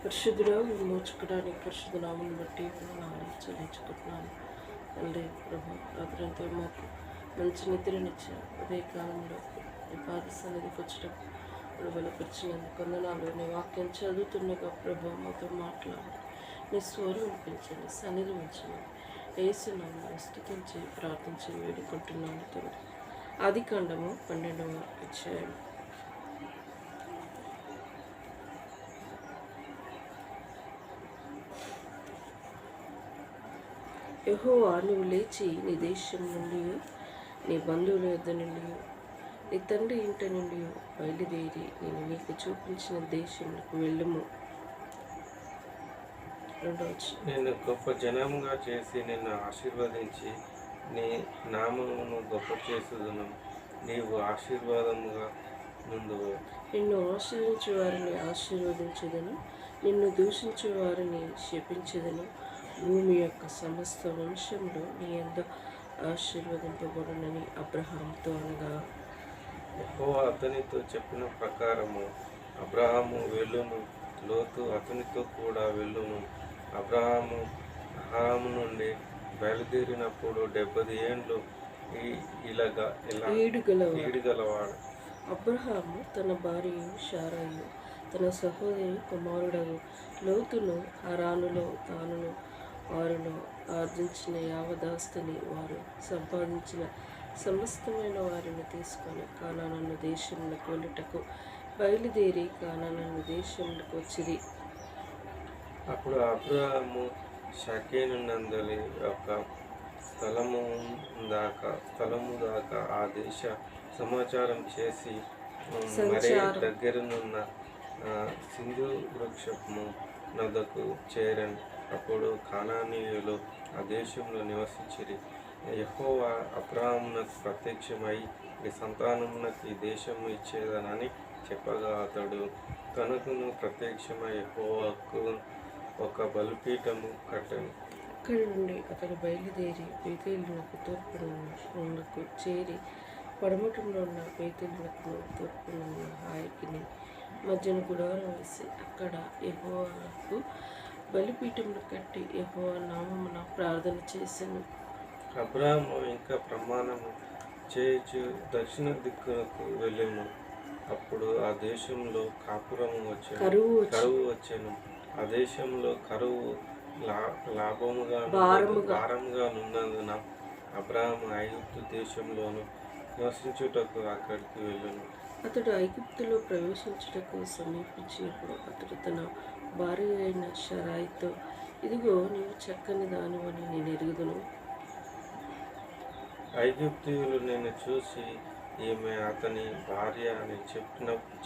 పరిశుద్ధుడు విమోచకుడానికి పరిశుద్ధ నామని బట్టి నామం చెల్లించుకుంటున్నాను. తండ్రి ప్రభు రాత్రంతా మాకు మంచి నిద్రనిచ్చారు. ఉదయకాలంలో నీ పాద సన్నిధికి వచ్చటం బలపరిచినందుకు కొందనాలు. నీ వాక్యం చదువుతుండగా ప్రభు మాతో మాట్లాడి నీ స్వరం వినిపించండి, సన్నిధి ఉంచండి. యేసు నామమున స్తుతించి ప్రార్థించి వేడుకుంటున్నాను తండ్రి. ఆదికాండము 12వ అధ్యాయం. యెహోవా, నువ్వు లేచి నీ దేశం నుండి, నీ బంధువుల యొద్ద నుండి, నీ తండ్రి ఇంట నుండి బయలుదేరి నేను నీకు చూపించిన దేశంలోకి వెళ్ళుము. నేను గొప్ప జనముగా చేసి నిన్ను ఆశీర్వదించి నీ నామమును గొప్ప చేసుదును. నీవు ఆశీర్వాదముగా నుండువు. నిన్ను ఆశ్రయించు వారిని ఆశీర్వదించదను, నిన్ను దూషించు వారిని శపించదను. భూమి యొక్క సమస్త వంశంలో నీ యందు ఆశీర్వదింపబడునని అబ్రహాముతో అనగా, యెహోవా అతనితో చెప్పిన ప్రకారము అబ్రహాము వెళ్ళును, లోతు అతనితో కూడా వెళ్ళును. అబ్రహాము హారాము నుండి బయలుదేరినప్పుడు 70 ఏండ్లు ఈడుగలవాడు. అబ్రహాము తన భార్య శారాయు తన సహోదరి కుమారుడగు లోతును హరానులో తానును వారిలో ఆర్జించిన యావదాస్తిని వారు సంపాదించిన సమస్తమైన వారిని తీసుకొని కానాను దేశంలోకి వెళ్ళుటకు బయలుదేరి కానాను దేశంలోకి వచ్చింది. అప్పుడు అబ్రహాము షకేను నందలి యొక్క స్థలము దాకా ఆ దేశ సమాచారం చేసి మరే దగ్గరనున్న సింధు వృక్షము నదకు చేరను. అప్పుడు కానానీయులు ఆ దేశంలో నివసించిరి. యెహోవా అబ్రహామునకు ప్రత్యక్షమై ఈ సంతానమునకు ఈ దేశము ఇచ్చేదనని చెప్పగా అతడు తనకును ప్రత్యక్షమై యెహోవాకు ఒక బలిపీఠము కట్టెను. అక్కడి నుండి అతడు బయలుదేరి బేతేలునకు తూర్పునకు చేరి పడమటంలో ఉన్న బేతేలునకు తూర్పున ఉన్న హాయికిని మధ్యన గుడారం వేసి అక్కడ యెహోవాకు బలిపీఠములు కట్టి యెహోవా నామమున ప్రార్థన చేసెను. అబ్రహాము ఇంకా ప్రమాణము చేయుచు దక్షిణ దిక్కునకు వెళ్ళెను. అప్పుడు ఆ దేశంలో కరువు వచ్చెను. ఆ దేశంలో కరువు భారముగా నున్నందున అబ్రహాము ఐగుప్తు దేశంలోను నివసించుటకు అక్కడికి వెళ్ళెను. అతడు ఐగుప్తులో ప్రవేశించుటకు సమీపించినప్పుడు అతడు తన భార్య అయిన షరాయితో, ఇదిగో నీవు చక్కని దానివని నేను ఎరుగుదును. ఐగుప్తీయులు నేను చూసి ఈమె అతని భార్య అని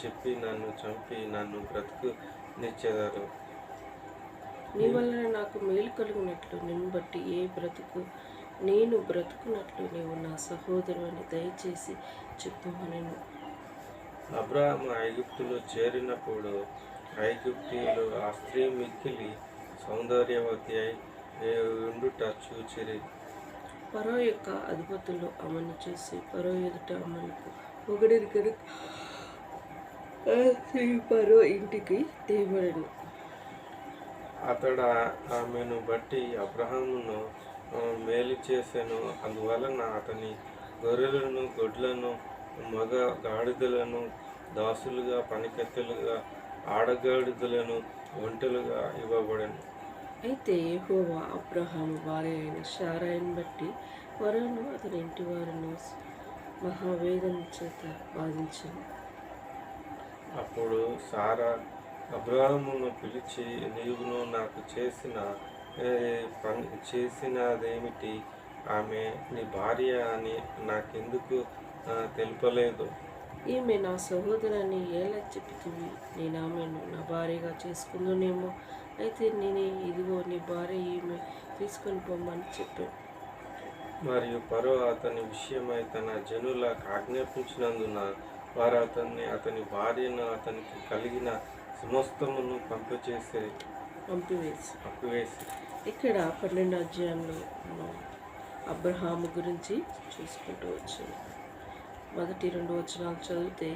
చెప్పి నన్ను చంపి నన్ను బ్రతుకునిచ్చెదరు. నీ వలన నాకు మేలు కలుగునట్లు నిన్ను బట్టి నేను బ్రతుకున్నట్లు నీవు నా సహోదరు అని దయచేసి చెప్పుమనెను. అబ్రహాము ఐగుప్తులో చేరినప్పుడు ఐగుప్తీయులు ఆ స్త్రీ మిక్కిలి సౌందర్యవతి అయి ఉండుట చూచిరి. ఫరో యొక్క అధిపతులు ఆమెను చూసి ఫరో ఎదుట ఆమెకు పొగిడిరి కనుక ఆ స్త్రీ ఫరో ఇంటికి తేబడెను. అతడు ఆమెను బట్టి అబ్రహామును మేలు చేసెను. అందువలన అతని గొర్రెలను గొడ్లను మగ గాడిదలను దాసులుగా పనికెత్తలుగా ఆడగాడిదలను ఒంటెలుగా ఇవ్వబడెను. అయితే యెహోవా అబ్రహాము భార్య అయిన శారాయిని బట్టి ఫరోను అతని ఇంటి వారిని మహావేదన చేత బాధించింది. అప్పుడు సారా అబ్రహామును పిలిచి, నీవును నాకు చేసినదేమిటి? ఆమె నీ భార్య అని నాకెందుకు తెలుపలేదు? ఈమె నా సహోదరుని ఎలా చెప్తుంది? నేను ఆమెను నా భార్యగా చేసుకుందునేమో. అయితే నేనే, ఇదిగో నీ భార్య, ఈమె తీసుకొని పోమని చెప్పాను. మరియు ఫరో అతని విషయమై తన జనులకు ఆజ్ఞాపించినందున వారు అతని భార్యను అతనికి కలిగిన సమస్తమును పంపివేసి. ఇక్కడ 12వ అధ్యాయంలో మనం అబ్రహాము గురించి చూసుకుంటూ వచ్చాము. మొదటి 2 వచనాలు చదివితే,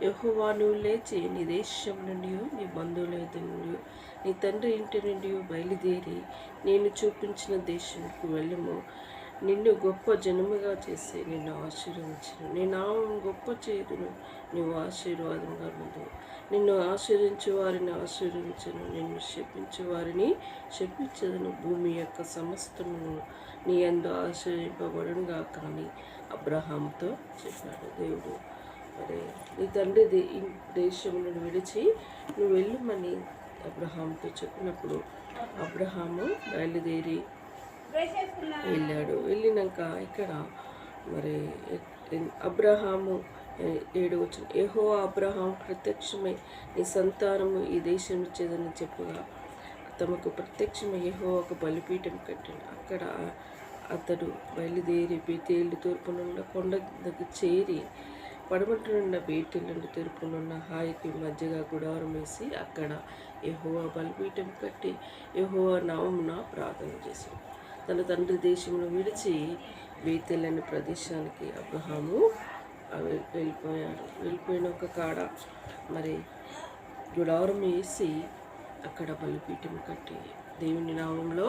యెహోవా నువ్వు లేచి నీ దేశం నుండి నీ బంధువుల యొద్ద నుండి నీ తండ్రి ఇంటి నుండి బయలుదేరి నేను చూపించిన దేశంకు వెళ్ళము. నిన్ను గొప్ప జనముగా చేసి నిన్ను ఆశీర్వదించును. నీ నామం గొప్ప చేయుదును. నువ్వు ఆశీర్వాదంగా ఉండు. నిన్ను ఆశీర్వించు వారిని ఆశీర్వించును. నిన్ను శపించు వారిని శపించదును. భూమి యొక్క సమస్తమును నీ యందు ఆశీర్వింపబడును గాక అని అబ్రహాముతో చెప్పాడు దేవుడు. మరి నీ తండ్రి దేశమును విడిచి నువ్వు వెళ్ళమని అబ్రహాముతో చెప్పినప్పుడు అబ్రహాము బయలుదేరి వెళ్ళాడు. వెళ్ళినాక ఇక్కడ మరి అబ్రహాము 7 వచనం, యెహోవా అబ్రహాము ప్రత్యక్షమై నీ సంతానము ఈ దేశం ఇచ్చేదని చెప్పగా తమకు ప్రత్యక్షమై యెహోవాకు బలిపీఠం కట్టాడు. అక్కడ అతడు బయలుదేరి బేతేలు తూర్పునున్న కొండ దగ్గర చేరి పడమటనున్న బేతేలు నుండి తూర్పునున్న హాయికి మధ్యగా గుడారం వేసి అక్కడ యెహోవా బలిపీఠం కట్టి యెహోవా నామమున ప్రార్థన చేశాడు. తన తండ్రి దేశంలో విడిచి బేతేలు అనే ప్రదేశానికి అబ్రహాము వెళ్ళిపోయాడు. వెళ్ళిపోయిన ఒక కాడ మరి గుడారం వేసి అక్కడ బలిపీఠం కట్టి దేవుని నామంలో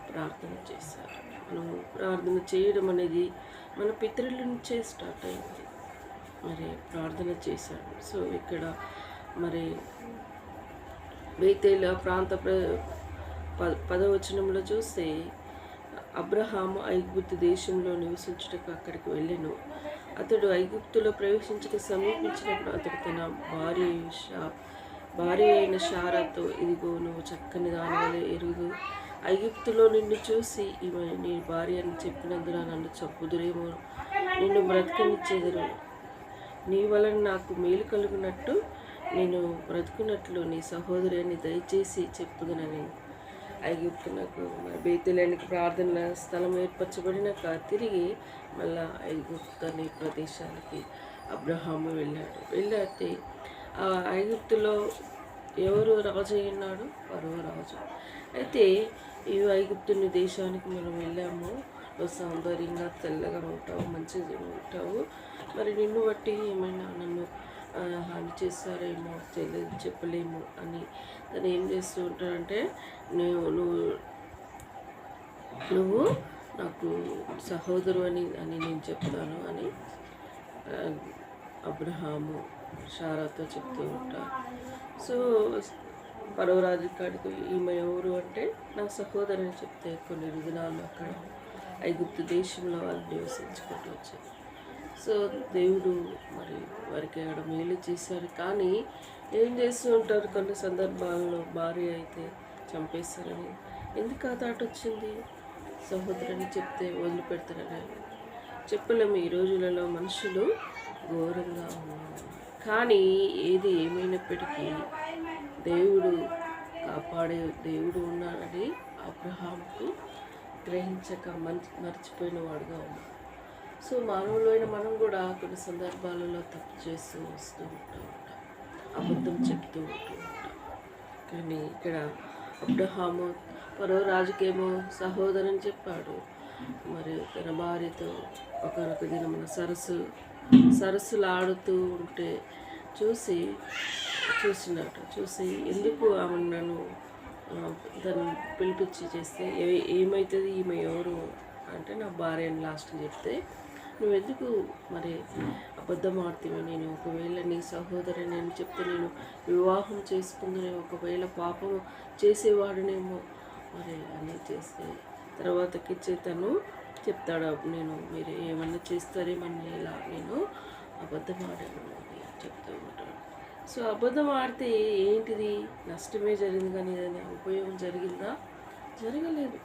ప్రార్థన చేశారు. మనము ప్రార్థన చేయడం అనేది మన పితరుల నుంచే స్టార్ట్ అయింది. మరి ప్రార్థన చేశాడు. సో ఇక్కడ మరి బేతేలు ప్రాంత 10వ వచనంలో చూస్తే అబ్రహాము ఐగుప్తు దేశంలో నివసించుటకు అక్కడికి వెళ్ళెను. అతడు ఐగుప్తులో ప్రవేశించక సమీపించినప్పుడు అతడు తన భార్య అయిన శారాతో, ఇదిగో నువ్వు చక్కని దానివల్ల ఎరుగు, ఐగుప్తులో నిన్ను చూసి ఈమె నీ భార్య అని చెప్పినందున నన్ను చంపుదురేమో, నిన్ను బ్రతకనిచ్చేదరు, నీ వలన నాకు మేలు కలుగునట్టు నేను బ్రతుకున్నట్లు నీ సహోదరుని దయచేసి చెప్పుదునని ఐగుప్తునకు మరి బేతేలునికి ప్రార్థన స్థలం ఏర్పరచబడినాక తిరిగి మళ్ళా ఐగుప్తు అనే ప్రదేశానికి అబ్రహాము వెళ్ళాతే ఆ ఐగుప్తులో ఎవరు రాజు ఉన్నాడు? ఫరో రాజు. అయితే ఈ ఐగుప్తుని దేశానికి మనం వెళ్ళాము, నువ్వు సౌందర్యంగా తెల్లగా ఉంటావు, మంచిగా ఉంటావు, మరి నిన్ను బట్టి ఏమైనా నన్ను హాని చేస్తారేమో చెప్పలేము అని తను ఏం చేస్తూ ఉంటాడంటే, నువ్వు నాకు సహోదరు అని నేను చెప్తాను అని అబ్రహాము శారాతో చెప్తూ ఉంటారు. సో పరవరాజు కాడికి ఈమె ఎవరు అంటే నా సహోదరుని చెప్తే కొన్ని దినాలు అక్కడ ఐగుప్తు దేశంలో వాళ్ళు నివసించుకుంటూ వచ్చారు. సో దేవుడు మరి వారికి అక్కడ మేలు చేశారు. కానీ ఏం చేస్తూ ఉంటారు కొన్ని సందర్భాల్లో, భార్య అయితే చంపేస్తారని. ఎందుకు ఆ తాట వచ్చింది? సహోదరుని చెప్తే వదిలిపెడతారని చెప్పలేము. ఈ రోజులలో మనుషులు ఘోరంగా ఉన్నారు. కానీ ఏది ఏమైనప్పటికీ దేవుడు కాపాడే దేవుడు ఉన్నాడని అబ్రహాముకు గ్రహించక మర్చిపోయిన వాడుగా ఉన్నాడు. సో మానవులైన మనం కూడా కొన్ని సందర్భాలలో తప్పు చేస్తూ వస్తూ ఉంటాం, అబద్ధం చెప్తూ ఉంటాం. కానీ ఇక్కడ అబ్రహాము పరో రాజుకేమో సహోదరుని చెప్పాడు. మరి తన భార్యతో ఒకనొక దినమున సరస్సులు ఆడుతూ ఉంటే చూసి ఎందుకు ఆమె నన్ను దాన్ని పిలిపించి చేస్తే ఏమవుతుంది, ఈమె ఎవరు అంటే నా భార్య అని లాస్ట్కి చెప్తే, నువ్వెందుకు మరి అబద్ధం ఆడుతీవి, నేను ఒకవేళ నీ సహోదరుని అని చెప్తే నేను వివాహం చేసుకుందునే, ఒకవేళ పాపం చేసేవాడునేమో మరి అని చేస్తే తర్వాతకి తను చెప్తాడు, మీరు ఏమన్నా చేస్తారేమని ఇలా నేను అబద్ధం ఆడాను అని చెప్తూ ఉంటాడు. సో అబద్ధం ఆడితే ఏంటిది? నష్టమే జరిగింది, కానీ ఏదైనా ఉపయోగం జరిగిందా? జరగలేదు.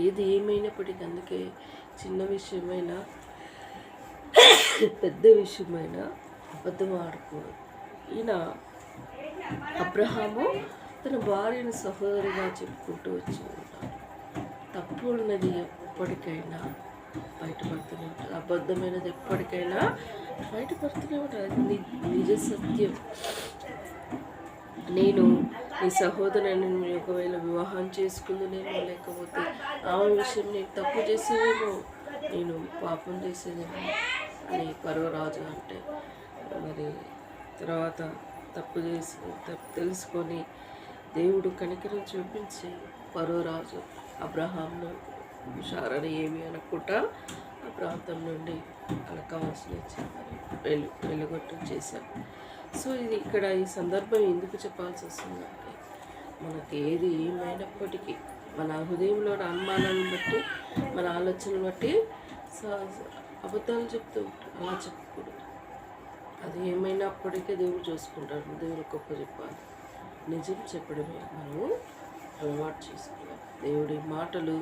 ఏది ఏమైనప్పటికీ అందుకే చిన్న విషయమైనా పెద్ద విషయమైనా అబద్ధం ఆడకూడదు. ఈయన అబ్రహాము తన భార్యను సహోదరిగా చెప్పుకుంటూ వచ్చి ఉంటాడు. తప్పు ఉన్నది ఎప్పటికైనా బయటపడుతూనే ఉంటుంది, అబద్ధమైనది ఎప్పటికైనా బయటపడుతూనే ఉంటుంది. అది నిజ సత్యం. నేను నీ సహోదరుని ఒకవేళ వివాహం చేసుకుందునేమో, లేకపోతే ఆమె విషయం నేను తప్పు చేసేదేమో, నేను పాపం చేసేదేమో అని పర్వరాజు అంటే మరి తర్వాత తప్పు తెలుసుకొని దేవుడు కనికరం చూపించి పర్వరాజు అబ్రహాంను షారాని ఏమి అనకుండా ఆ ప్రాంతం నుండి అలా కావాల్సిన ఇచ్చి మరి వెలుగొట్టం చేశారు. సో ఇది ఇక్కడ ఈ సందర్భం ఎందుకు చెప్పాల్సి వస్తుందంటే మనకి ఏది ఏమైనప్పటికీ మన హృదయంలోని అనుమానాలను బట్టి మన ఆలోచనలు బట్టి అబద్ధాలు చెప్తూ ఉంటారు. అలా చెప్పకూడదు. అది ఏమైనప్పటికీ దేవుడు చూసుకుంటాడు. దేవుడు గొప్ప చెప్పాలి, నిజం చెప్పడమే మనము అలవాటు చేసుకోవాలి. దేవుడి మాటలు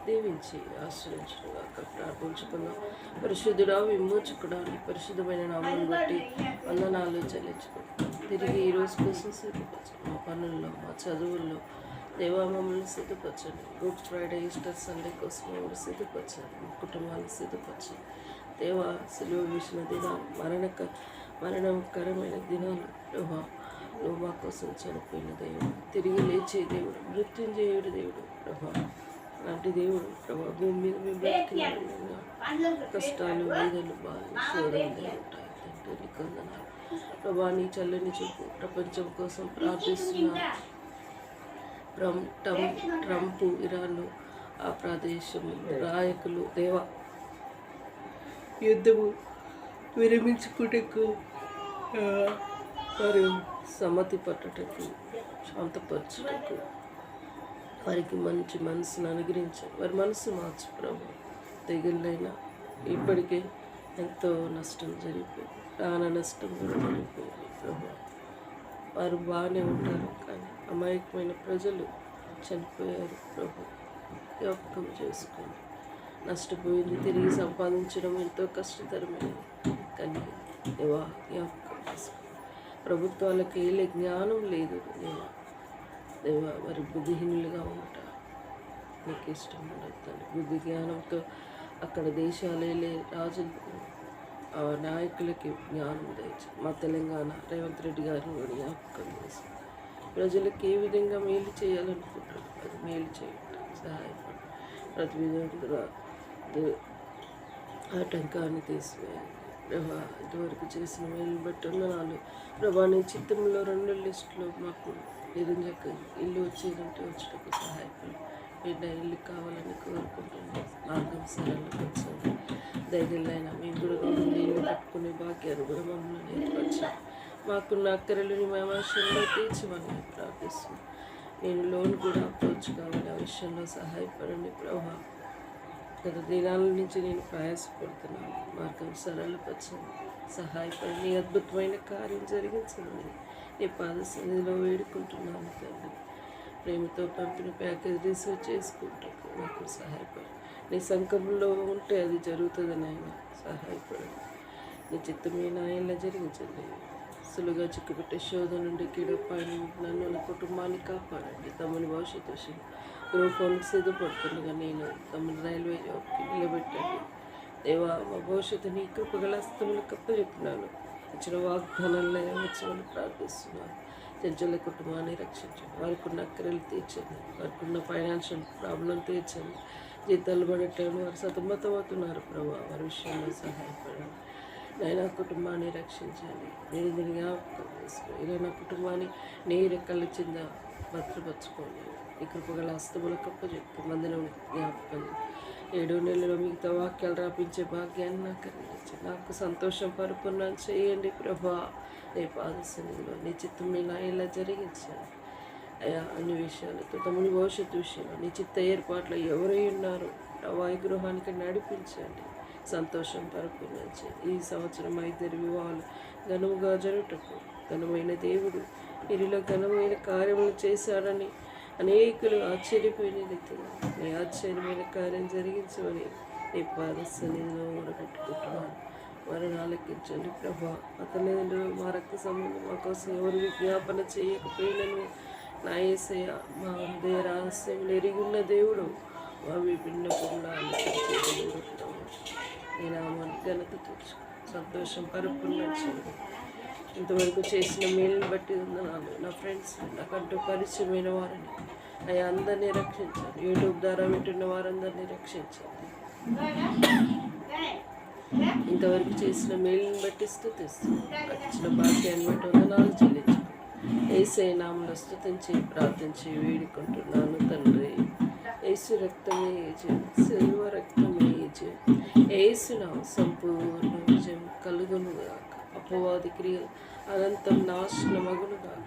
దీవించి ఆశ్రయించుగాక ప్రార్థించుకుందాం. పరిశుద్ధుడా విమోచకుడా నీ పరిశుద్ధమైన నామం బట్టి వందనాలు చెల్లించుకుంటాం. తిరిగి ఈ రోజు కోసం సిద్ధపరచండి. మా పనుల్లో, మా చదువుల్లో దేవా మమ్మల్ని సిద్ధపరచండి. గుడ్ ఫ్రైడే, ఈస్టర్ సండే కోసం మమ్మల్ని సిద్ధపరచండి. మా కుటుంబాన్ని సిద్ధపరచండి. దేవా సిలువ వేసిన దినాలు మరణకరమైన దినాలు దేవా నువ్వు మా కోసం చనిపోయిన దేవుడు, తిరిగి లేచే దేవుడు, మృత్యుంజయుడు దేవుడు ప్రభా. అలాంటి దేవుడు ప్రభా భూమి మీద మేము బ్రతికిన కష్టాలు, వేదలు, బాధలు, శోధనలు ఉంటాయి. తండ్రి నీకు వందనాలు ప్రభా. నీ చల్లని చూపు ప్రపంచం కోసం ప్రార్థిస్తున్నాను. ట్రంప్, ఇరాన్ ఆ ప్రదేశం నాయకులు దేవా యుద్ధము విరమించుకుటకు వారు సమ్మతి పట్టుటకు, శాంతపరచుటకు వారికి మంచి మనసును అనుగ్రహించారు. వారి మనసు మార్చు ప్రభు. తెగుళ్ళైనా ఇప్పటికే ఎంతో నష్టం జరిగిపోయింది, ప్రాణ నష్టం కూడా జరిగిపోయింది ప్రభు. వారు బాగానే ఉంటారు కానీ అమాయకమైన ప్రజలు చనిపోయారు ప్రభు. జ్ఞాపకం చేసుకోండి. నష్టపోయింది తిరిగి సంపాదించడం ఎంతో కష్టతరమైనది కానీ దేవా జ్ఞాపకం చేసుకోండి. ప్రభుత్వాలకు వెళ్ళే జ్ఞానం లేదు దేవా వారి బుద్ధిహీనులుగా ఉంటారు. నీకు ఇష్టం ఉండదు. బుద్ధి జ్ఞానంతో అక్కడ దేశాలు వెళ్ళే రాజులకు నాయకులకి జ్ఞానం తెచ్చు. మా తెలంగాణ రేవంత్ రెడ్డి గారిని కూడా జ్ఞాపకం చేసి ప్రజలకు ఏ విధంగా మేలు చేయాలనుకుంటారు అది మేలు చేయండి, సహాయపడి ప్రతి విధంగా ఆటంకాన్ని తీసివేయాలి ప్రభా. ఇంతవరకు చేసిన మేలు బట్టి వందనాలు ప్రభా. నీ చిత్తంలో 2 లిస్టులో మాకు నిరంజక ఇల్లు వచ్చేదంటే వచ్చేటప్పుడు సహాయపడి బిడ్డ ఇల్లు కావాలని కోరుకుంటున్నాం. మార్గం సరళపరచండి. ధైర్యంలో మేము కూడా 2 ఇల్లు కట్టుకునే భాగ్యాన్ని కూడా మమ్మల్ని ఏర్పరచాలి. మాకున్న అక్కరలని మా విషయంలో తీర్చమని ప్రార్థిస్తున్నాం. నేను లోన్ కూడా అప్రోచ్ కావాలి, ఆ విషయంలో సహాయపడండి ప్రభా. గత దినాల నుంచి నేను ప్రయాసపడుతున్నాను. మార్గం సరళపరచండి, సహాయపడి నీ అద్భుతమైన కార్యం జరిగించమని నీ పాద సన్నిధిలో వేడుకుంటున్నాను తండ్రి. ప్రేమతో పంపిన ప్యాకేజ్ రిసీవ్ చేసుకుంటాకు నాకు సహాయపడి నీ సంకల్పంలో ఉంటే అది జరుగుతుందని ఆయన సహాయపడండి. నీ చిత్తమైన ఆయనలా జరిగించండి. సులువుగా చిక్కుపెట్టే శోధన నుండి కీడపాయని నన్ను నా కుటుంబాన్ని కాపాడండి. తమని భవిష్యత్తు గ్రూప్ 1 సిద్ధపడుతుండగా నేను తమని రైల్వే జాబ్కి నిలబెట్టండి దేవా. మా భవిష్యత్తు నీ కృపగల హస్తములు కప్పచెప్పినాను. ఇచ్చిన వాగ్దానాల్లో వచ్చి ప్రార్థిస్తున్నాను. జడ్జల కుటుంబాన్ని రక్షించండి. వారికి ఉన్న అక్కరలు తీర్చండి. వారికి ఉన్న ఫైనాన్షియల్ ప్రాబ్లం తీర్చండి. జీతాలు పడేటప్పుడు వారు సతమతమవుతున్నారు ప్రభా. వారి విషయంలో సహాయపడండి. నేను నా కుటుంబాన్ని రక్షించండి. నేను దీన్ని జ్ఞాపకం చేసుకోండి. ఇలా నా కుటుంబాన్ని నీ రెక్కల కింద భద్రపరచుకోండి. ఈ కృపగల హస్తములు కప్పచెప్తూ మందిరం జ్ఞాపకం 7 నెలల్లో మిగతా వాక్యాలు రాపించే భాగ్యాన్ని నాకు అందించండి. నాకు సంతోషం పరిపూర్ణం చేయండి ప్రభా. నీ పాద సన్నిధిలో నీ చిత్తం మీ నా ఇలా జరిగించండి అయ్యా. అన్ని విషయాలతో తమని భవిష్యత్తు విషయంలో నీ చిత్త ఏర్పాట్లు ఎవరై ఉన్నారో వాయు గృహానికి నడిపించండి. సంతోషం పరిపూర్ణం చేయండి. ఈ సంవత్సరం 5 వివాహాలు ఘనముగా జరుగుటకు ఘనమైన దేవుడు వీరిలో ఘనమైన కార్యములు చేశాడని అనేకులు ఆశ్చర్యపోయిన రీతిగా నీ ఆశ్చర్యమైన కార్యం జరిగించమని నీ పాద సన్నిధిలో మొరపెట్టుకుంటున్నాను. వారిని ఆలకించండి ప్రభా. అతను మా రక్త సంబంధం మా కోసం ఎవరు విజ్ఞాపన చేయకపోయినను నా యేసయ్య మా హృదయ రహస్యములు ఎరిగిన్న దేవుడు మా విభిన్నకుండా ఆలకించే దేవుడు ప్రభు. నీ నామాన్ని ఘనత తెచ్చు సంతోషం పరిపూర్ణం చేయండి. ఇంతవరకు చేసిన మేలుని బట్టి ఉన్నాను. నా ఫ్రెండ్స్ నాకంటూ పరిచయమైన వారిని అయ్యా అందరినీ రక్షించండి. యూట్యూబ్ ద్వారా వింటున్న వారందరినీ రక్షించండి. ఇంతవరకు చేసిన మేలుని బట్టి స్తుతిస్తున్నాను. ఇచ్చిన భాగ్యాన్ని బట్టి వందనాలు చెల్లించుకుంటున్నాను. యేసయ్య నామములో స్తుతించి ప్రార్థించి వేడుకుంటున్నాను తండ్రి. యేసు రక్తమే జయం, సిలువ రక్తమే జయం. యేసున సంపూర్ణ విజయం కలుగునుగాక. అపవాది క్రియలు అనంతం నాశనమగునుగాక.